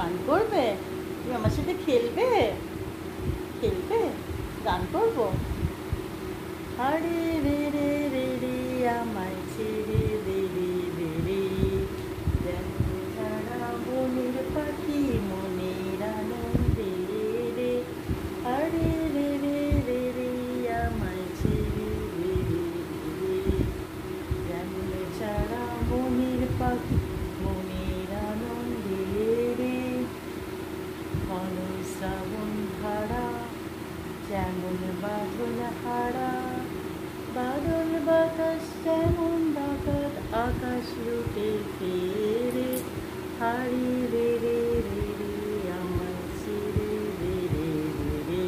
গান করবে? তুমি আমার সাথে খেলবে? খেলবে? গান করবো? আরে রে রে রে রে আমায় ছেড়ে দে রে রে রে, যেমন ছাড়া বনের পাখি মনের আনন্দে রে। আরে রে রে রে রে আমায় ছেড়ে দে রে রে রে, যেমন ছাড়া বনের পাখি মনের আনন্দে রে। ঘন শ্রাবণ ধারা যেমন বাঁধন হারা, বাদল বাতাস যেমন ডাকাত আকাশ লুটে ফেরে। হারি রে রে রে রে আমার ছেড়ে রে রে রে রে,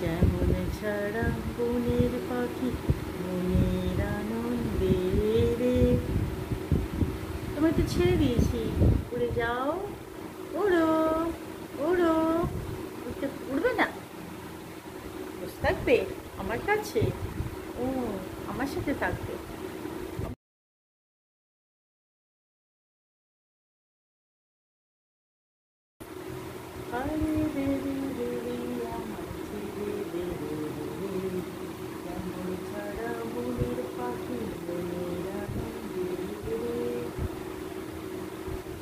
যেমন ছাড়া বনের পাখি মনের আনন্দে রে। তোমায় তো ছেড়ে দিয়েছি, উড়ে যাও, উড়ো উড়ো। উড়বে না, বসে থাকবে আমার কাছে? ও, আমার সাথে থাকবে। আরে রে রে রে রে আমার ছেড়ে দে রে রে রে, যেমন ছাড়া বনের পাখি মনের আনন্দে রে।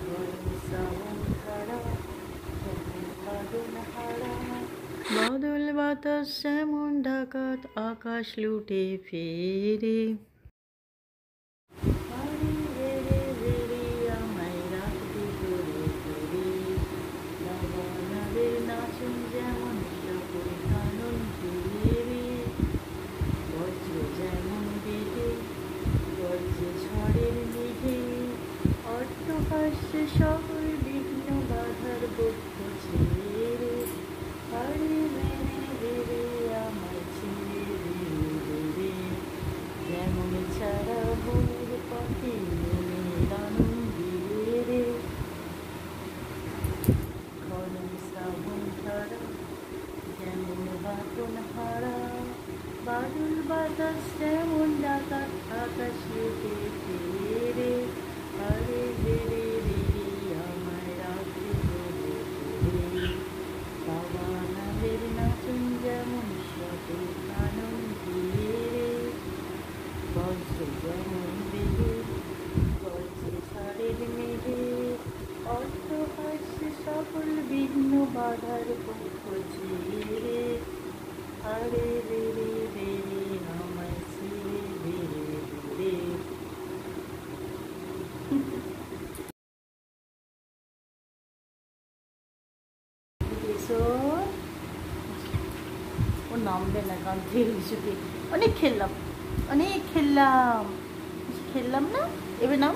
ঘন শ্রাবণ ধারা যেমন বাদল হারা, বাদল বাতাস যেমন ডাকাত আকাশ লুটে ফেরে। আরে রে রে রে রে আমায় রাখবি ধরে ধরে, দাবানলের নাচন যেমন সকল কানন ঘিরে। বজ্র যেমন বেগে গর্জে ঝড়ের মেঘে, অট্টহাস্যে সকল বিঘ্ন বাধার বক্ষ ছেড়ে। আরে রে রে রে আমায় ছেড়ে রে রে রে, যেমন ছাড়া বনের পাখি মনের আনন্দে রে। ঘন শ্রাবণ ধারা যেমন বাঁধন হারা, বাদল বাতাস যেমন ডাকাত আকাশ লুটে ফেরে। আরে রে রে রে রে আমায় রাখবি ধরে ধরে, দাবানলের নাচন যেমন সকল কানন ঘিরে। বজ্র যেমন বেগে গর্জে ঝড়ের মেঘে, অট্টহাস্যে সকল বিঘ্ন বাধার পক্ষ ছেড়ে। আরে রে রে রে রে আমায় ছেড়ে দে রে রে। এসো, ও নামবে না কারণ থেকে কিছুতে। অনেক খেললাম, অনেক খেললাম, খেললাম না, এবার নাম।